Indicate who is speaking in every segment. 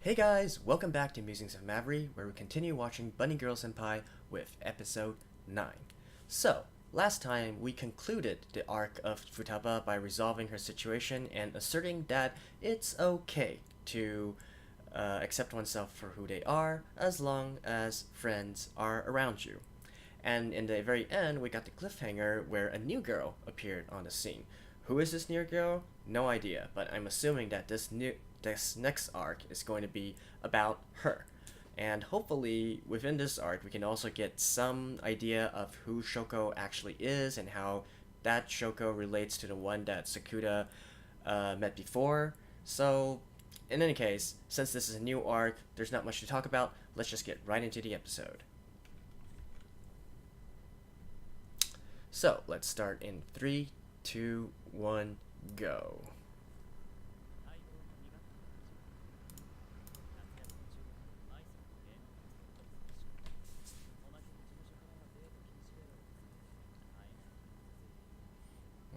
Speaker 1: Hey guys, welcome back to Musings of Maverick, where we continue watching Bunny Girl Senpai with episode 9. So, last time we concluded the arc of Futaba by resolving her situation and asserting that it's okay to accept oneself for who they are as long as friends are around you. And in the very end, we got the cliffhanger where a new girl appeared on the scene. Who is this new girl? No idea, but I'm assuming that this next arc is going to be about her. And hopefully within this arc we can also get some idea of who Shoko actually is and how that Shoko relates to the one that Sakuda met before. So in any case, since this is a new arc, there's not much to talk about. Let's just get right into the episode. So let's start in 3, 2, 1, go.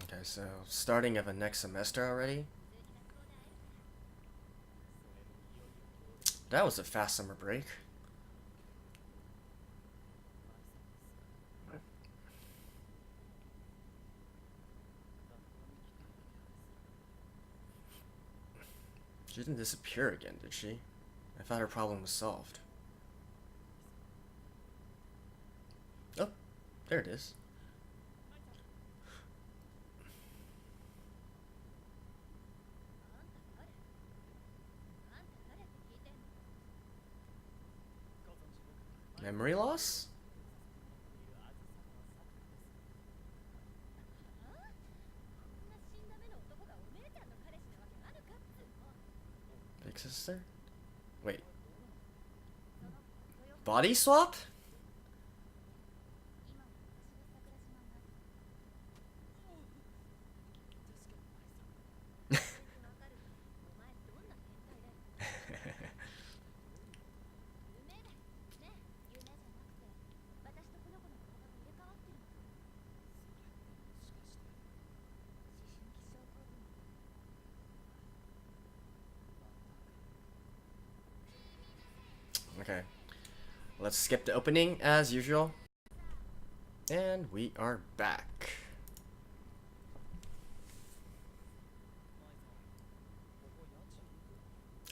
Speaker 1: Okay, so starting of a next semester already? That was a fast summer break. She didn't disappear again, did she? I thought her problem was solved. Oh, there it is. Memory loss? Big sister? Wait. Body swap? Okay, let's skip the opening as usual. And we are back.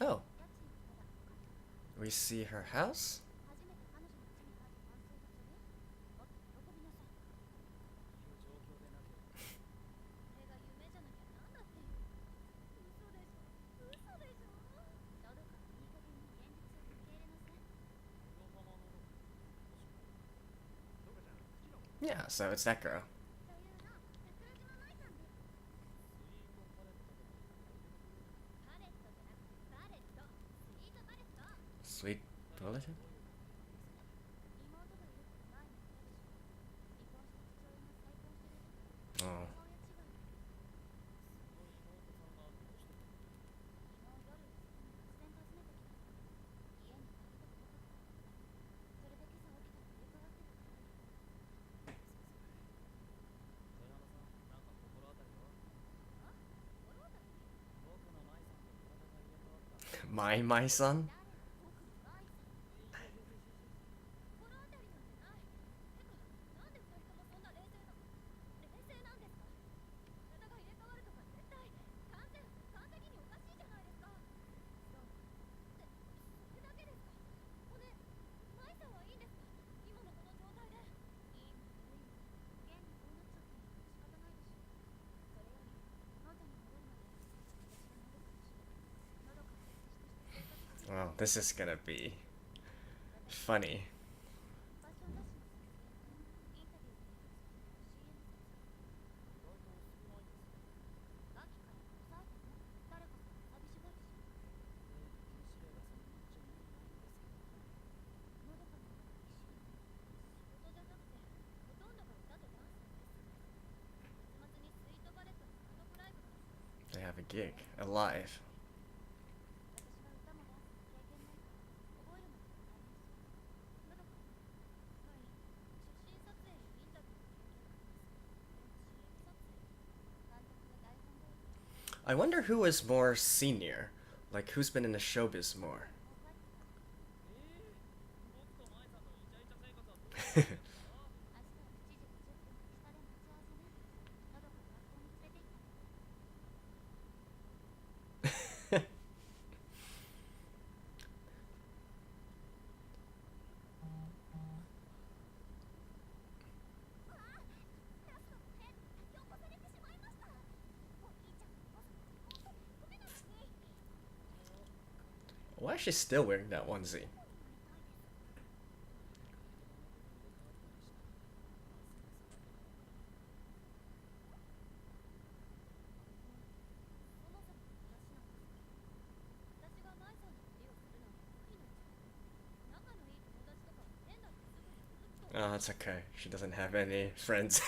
Speaker 1: Oh. We see her house? Yeah, so it's that girl. Sweet bulletin? Oh. My son? Well, this is gonna be funny. They have a gig, alive. I wonder who is more senior. Like, who's been in the showbiz more? Why is she still wearing that onesie? Oh, it's okay. She doesn't have any friends.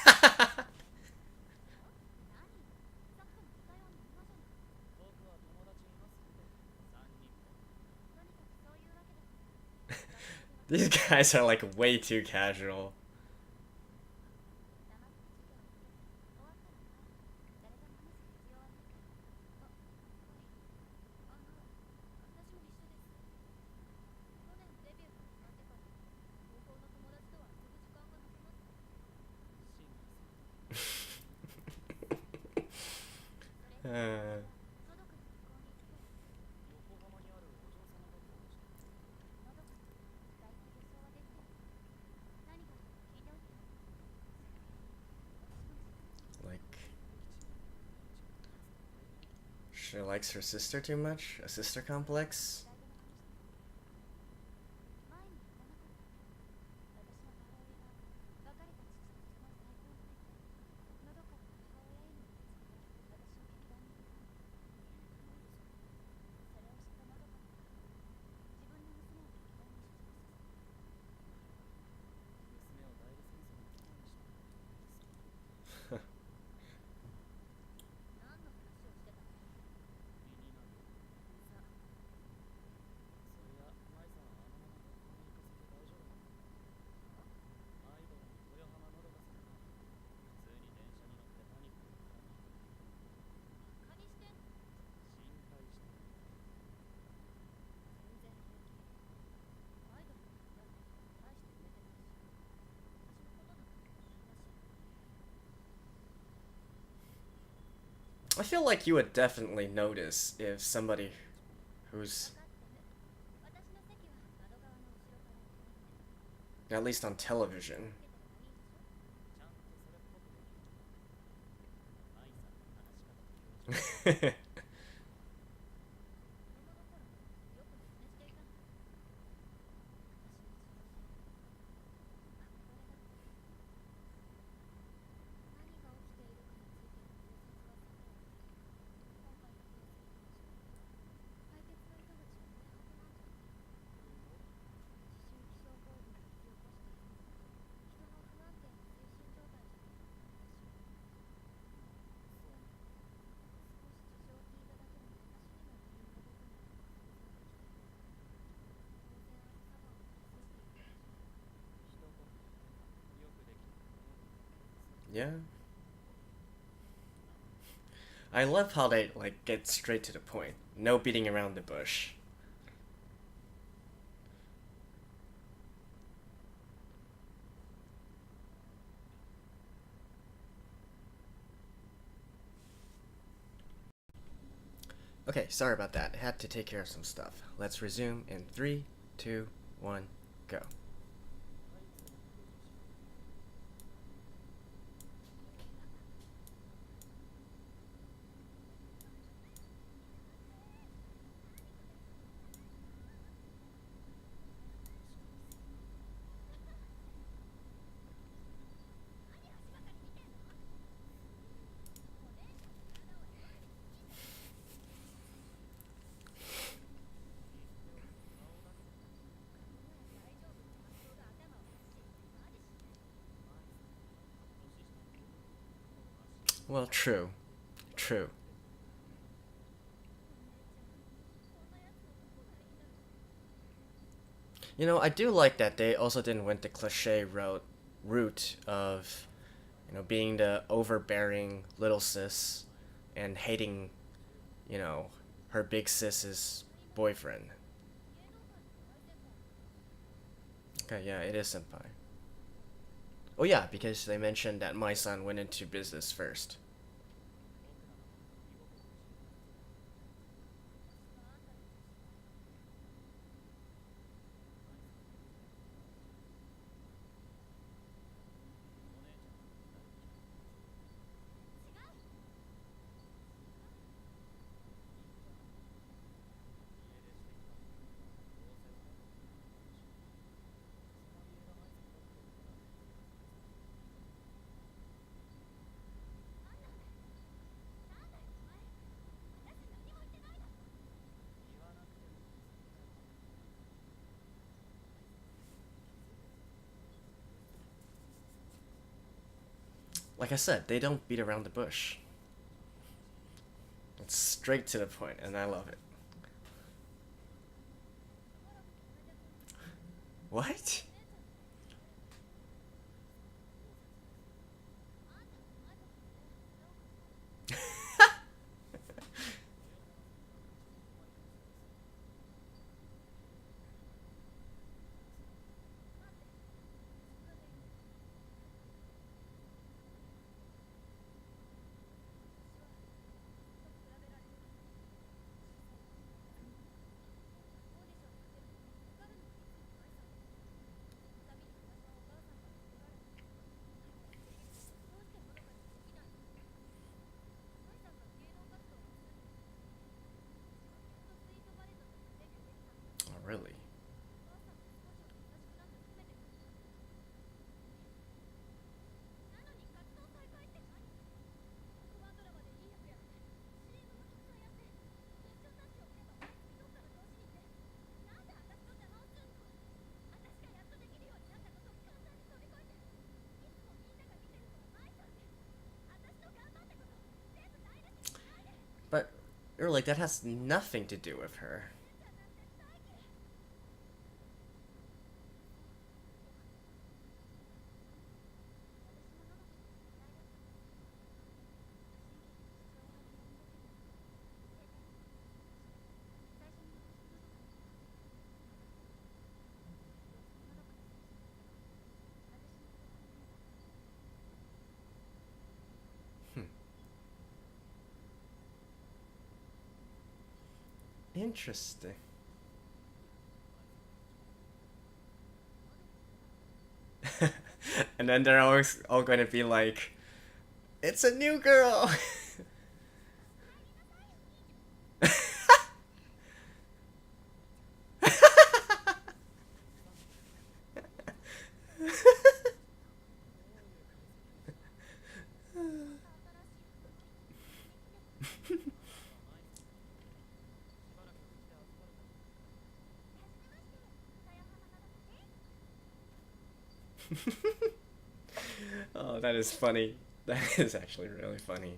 Speaker 1: These guys are like way too casual. uh, like, she likes her sister too much? A sister complex? I feel like you would definitely notice if somebody who's, at least on television. Yeah. I love how they like get straight to the point. No beating around the bush. Okay, sorry about that. I had to take care of some stuff. Let's resume in 3, 2, 1, go. Well, true. True. You know, I do like that they also didn't went the cliche route of, being the overbearing little sis and hating, her big sis's boyfriend. Okay, yeah, it is Senpai. Oh yeah, because they mentioned that my son went into business first. Like I said, they don't beat around the bush. It's straight to the point, and I love it. What? Oh, really? But, or like, that has nothing to do with her. Hmm. Interesting. And then they're always all going to be like, it's a new girl! Oh, that is funny. That is actually really funny.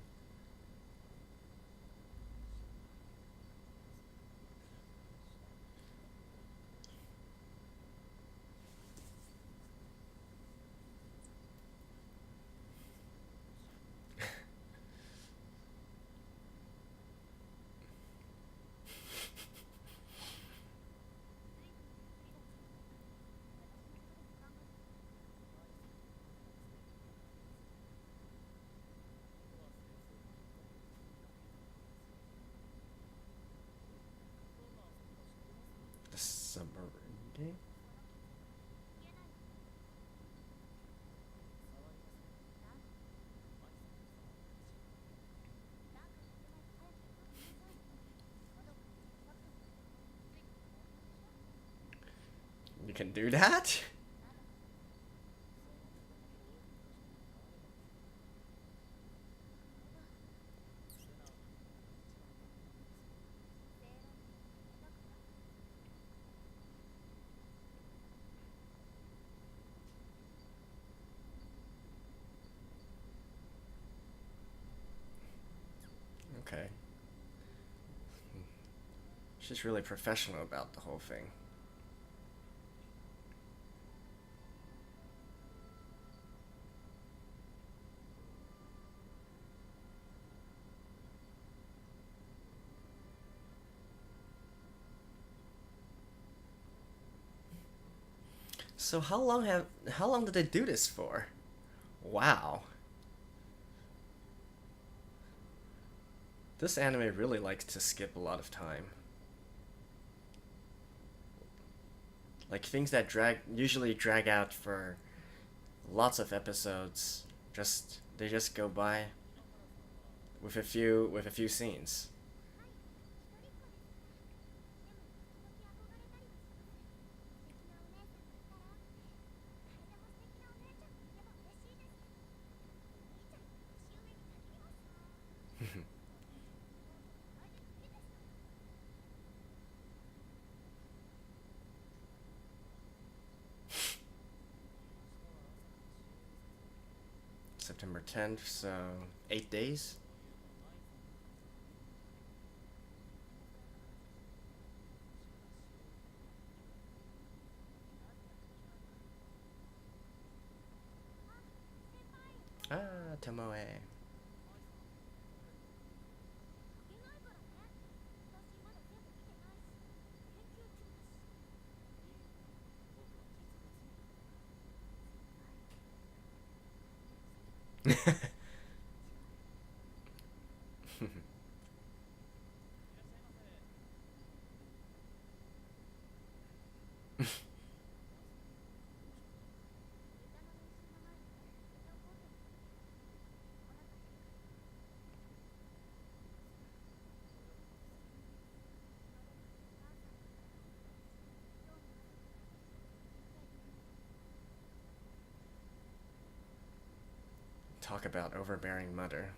Speaker 1: The submarine? You can do that? Okay. She's really professional about the whole thing. So how long did they do this for? Wow. This anime really likes to skip a lot of time. Like things that usually drag out for lots of episodes, they just go by with a few scenes. September 10th, so 8 days. Ah, Tomoe. Talk about overbearing mother.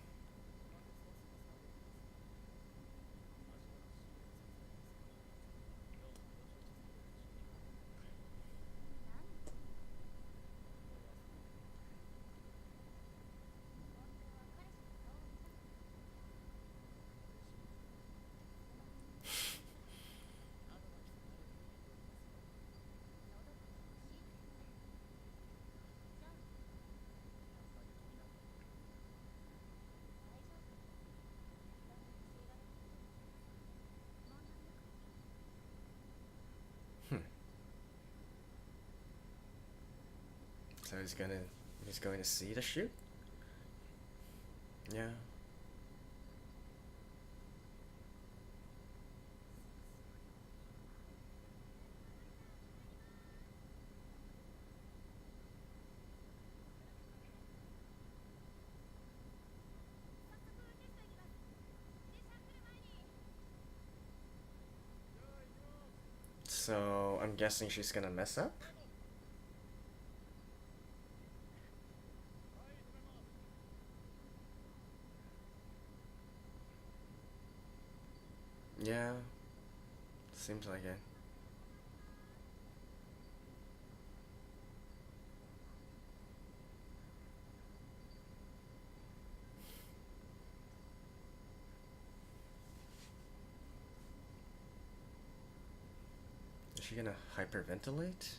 Speaker 1: So he's going to see the shoot? Yeah. So I'm guessing she's gonna mess up? Yeah. Seems like it. Is she gonna hyperventilate?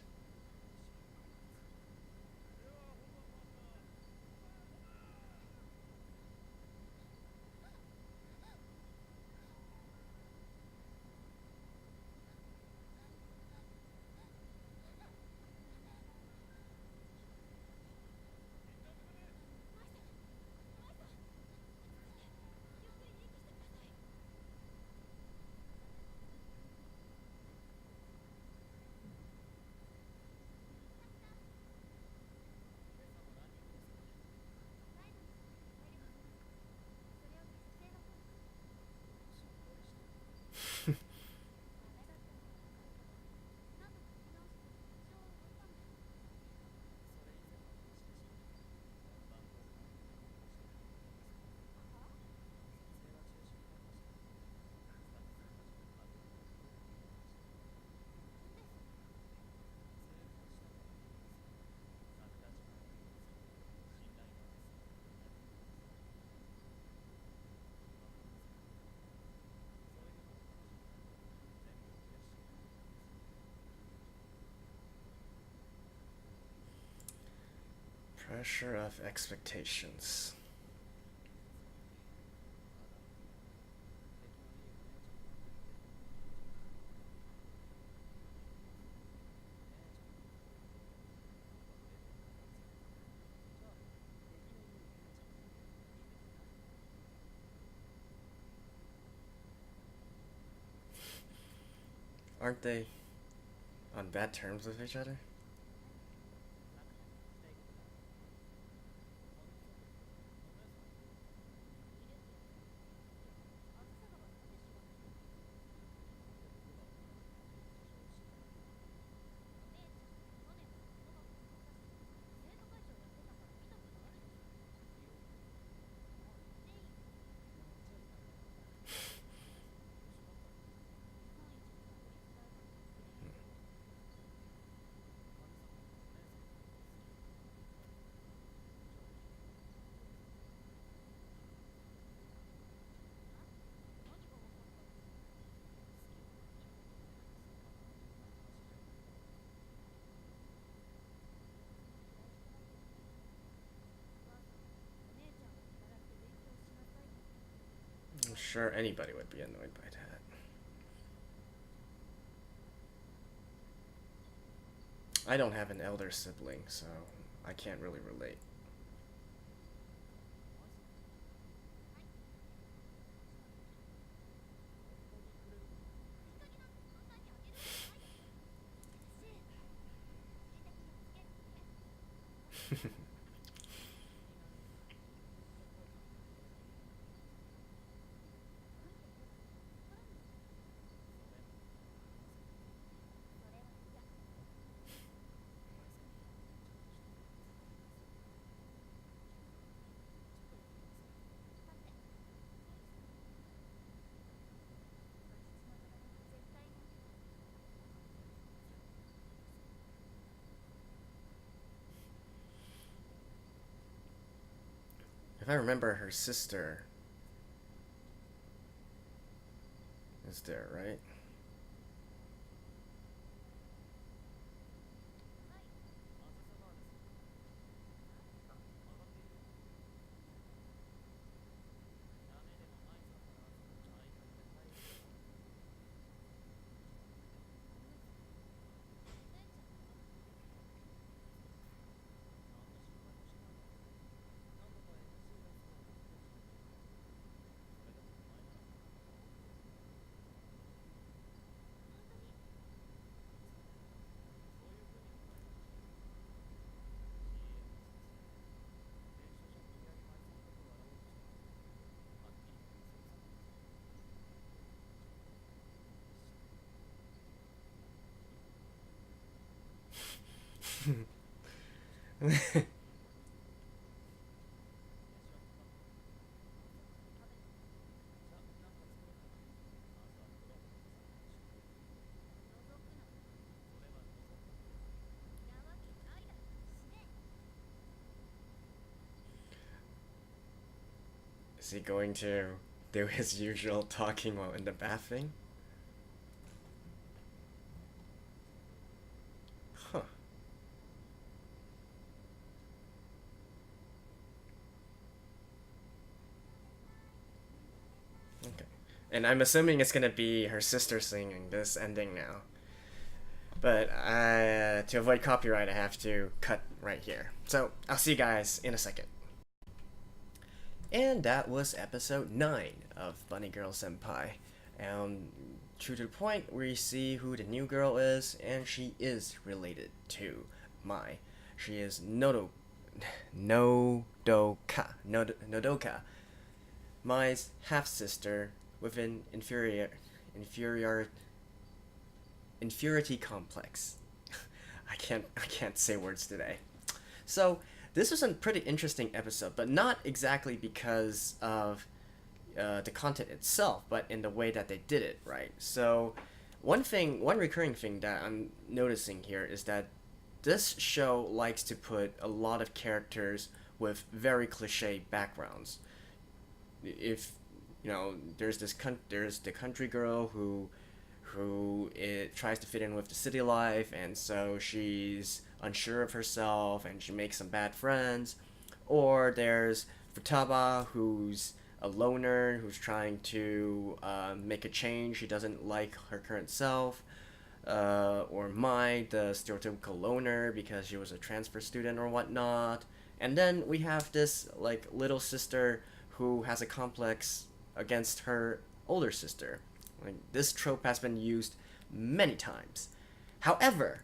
Speaker 1: Pressure of expectations. aren't they on bad terms with each other? I'm sure anybody would be annoyed by that. I don't have an elder sibling, so I can't really relate. If I remember, her sister is there, right? Is he going to do his usual talking while in the bathing? Huh. Okay. And I'm assuming it's gonna be her sister singing this ending now. But to avoid copyright, I have to cut right here. So I'll see you guys in a second. And that was episode 9 of Bunny Girl Senpai. And true to the point, we see who the new girl is, and she is related to Mai. She is Nodoka, Mai's half sister with an inferiority complex. I can't say words today. So this was a pretty interesting episode, but not exactly because of the content itself, but in the way that they did it, right? So one recurring thing that I'm noticing here is that this show likes to put a lot of characters with very cliche backgrounds. If you know, there's the country girl who it tries to fit in with the city life, and so she's unsure of herself and she makes some bad friends. Or there's Futaba, who's a loner who's trying to make a change. She doesn't like her current self. Or Mai, the stereotypical loner because she was a transfer student or whatnot. And then we have this like little sister who has a complex against her older sister. Like, this trope has been used many times. However,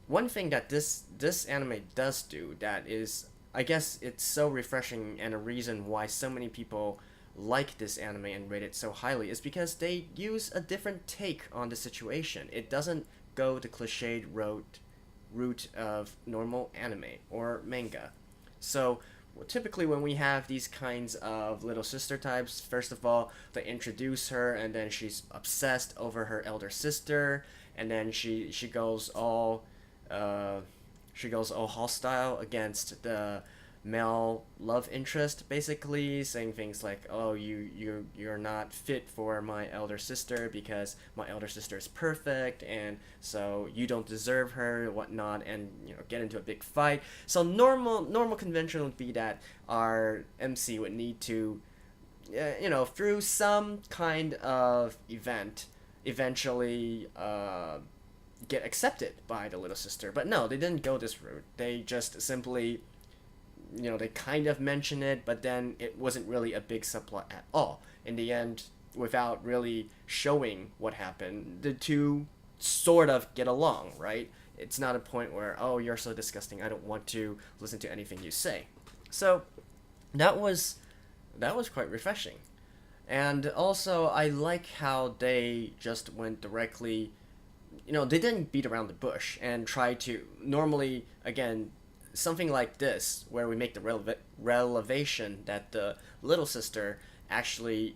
Speaker 1: one thing that this anime does do that is, I guess it's so refreshing, and a reason why so many people like this anime and rate it so highly, is because they use a different take on the situation. It doesn't go the cliched route of normal anime or manga. So typically when we have these kinds of little sister types, first of all, they introduce her and then she's obsessed over her elder sister, and then she goes all hostile against the male love interest, basically saying things like, "Oh, you're not fit for my elder sister because my elder sister is perfect, and so you don't deserve her, whatnot," and get into a big fight. So normal convention would be that our MC would need to, through some kind of event, eventually get accepted by the little sister. But no, they didn't go this route. They just simply, they kind of mention it, but then it wasn't really a big subplot at all. In the end, without really showing what happened, the two sort of get along, right? It's not a point where, "Oh, you're so disgusting, I don't want to listen to anything you say." So that was quite refreshing. And also, I like how they just went directly, they didn't beat around the bush and try to, normally, again, something like this, where we make the revelation that the little sister actually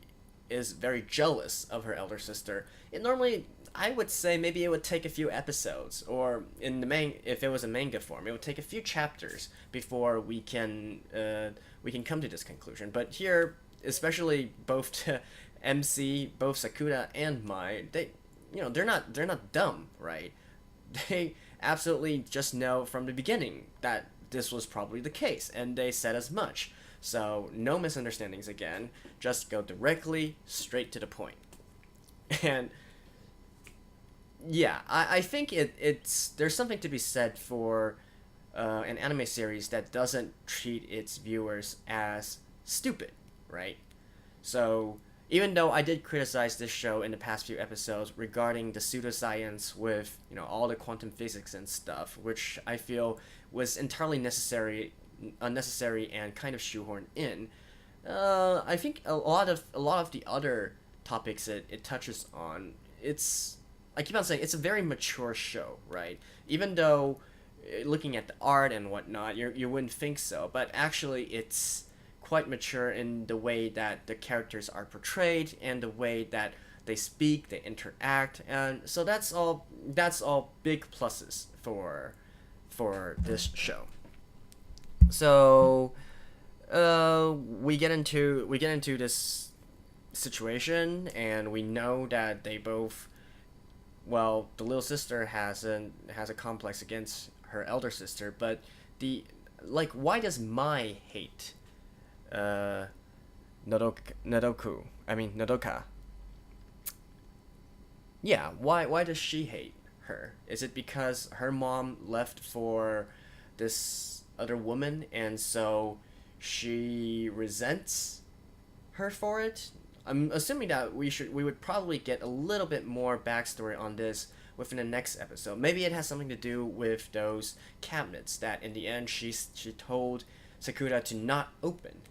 Speaker 1: is very jealous of her elder sister. It normally, I would say, maybe it would take a few episodes, or in the if it was a manga form, it would take a few chapters before we can come to this conclusion. But here, especially both MC, both Sakura and Mai, they're not dumb, right? They absolutely just know from the beginning that this was probably the case, and they said as much. So no misunderstandings again, just go directly straight to the point. And yeah, I think there's something to be said for an anime series that doesn't treat its viewers as stupid, right? So even though I did criticize this show in the past few episodes regarding the pseudoscience with, all the quantum physics and stuff, which I feel was entirely unnecessary and kind of shoehorned in, I think a lot of the other topics it touches on, I keep on saying, it's a very mature show, right? Even though, looking at the art and whatnot, you wouldn't think so, but actually it's quite mature in the way that the characters are portrayed and the way that they speak, they interact, and so that's all big pluses for this show. So we get into this situation, and we know that they both, well, the little sister has a complex against her elder sister, but why does Mai hate Nodoka? Yeah, why does she hate her? Is it because her mom left for this other woman, and so she resents her for it? I'm assuming that we would probably get a little bit more backstory on this within the next episode. Maybe it has something to do with those cabinets that in the end she told Sakura to not open.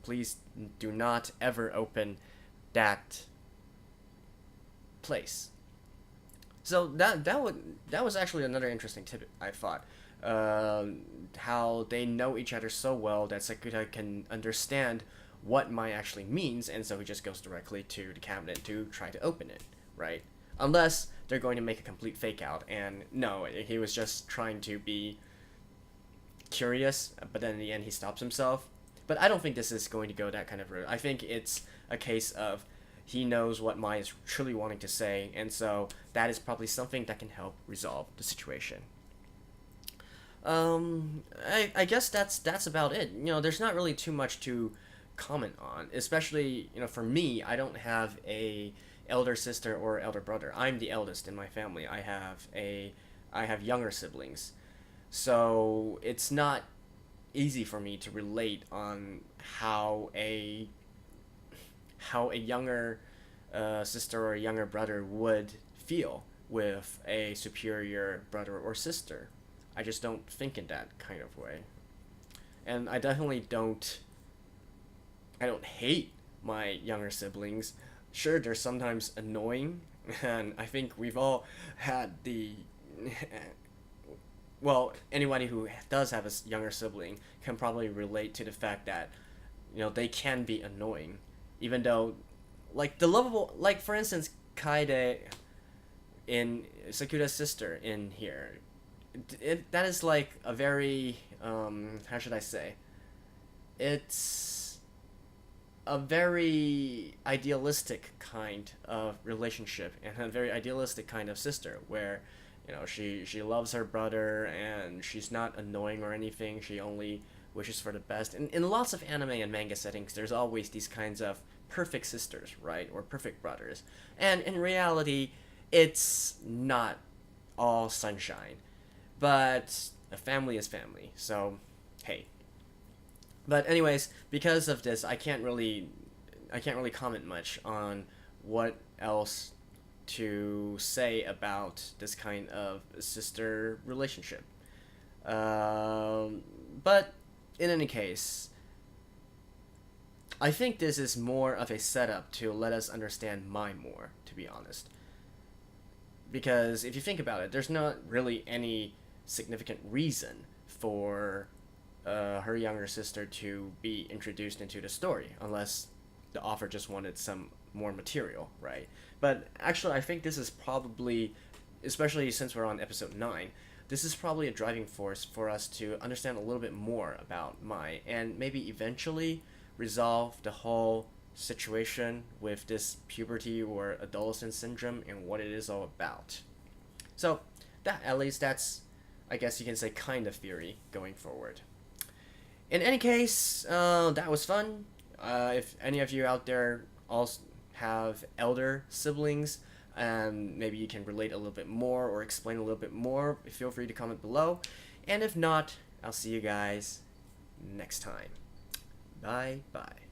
Speaker 1: Please do not ever open that place. So that was actually another interesting tip, I thought. How they know each other so well that Sakura can understand what Mai actually means, and so he just goes directly to the cabinet to try to open it, right? Unless they're going to make a complete fake out, and no, he was just trying to be curious, but then in the end he stops himself. But I don't think this is going to go that kind of route. I think it's a case of he knows what Mai is truly wanting to say, and so that is probably something that can help resolve the situation. I guess that's about it. There's not really too much to comment on, especially, for me. I don't have a elder sister or elder brother. I'm the eldest in my family. I have younger siblings, so it's not easy for me to relate on how a younger a sister or a younger brother would feel with a superior brother or sister. I just don't think in that kind of way. And I definitely don't hate my younger siblings. Sure, they're sometimes annoying, and I think we've all had the well, anybody who does have a younger sibling can probably relate to the fact that they can be annoying, even though, like, the lovable, like, for instance, Kaede in Sakura's sister in here, that is like a very how should I say, it's a very idealistic kind of relationship and a very idealistic kind of sister where she loves her brother and she's not annoying or anything. She only wishes for the best. And in lots of anime and manga settings, there's always these kinds of perfect sisters, right? Or perfect brothers. And in reality, it's not all sunshine. But a family is family. So, hey. But anyways, because of this, I can't really comment much on what else to say about this kind of sister relationship. But in any case, I think this is more of a setup to let us understand Mai more, to be honest. Because if you think about it, there's not really any significant reason for her younger sister to be introduced into the story, unless the author just wanted some more material, right? But actually, I think this is probably, especially since we're on episode 9, this is probably a driving force for us to understand a little bit more about Mai, and maybe eventually resolve the whole situation with this puberty or adolescent syndrome and what it is all about. So, at least that's, I guess you can say, kind of theory going forward. In any case, that was fun. If any of you out there also have elder siblings, maybe you can relate a little bit more or explain a little bit more, feel free to comment below. And if not, I'll see you guys next time. Bye bye.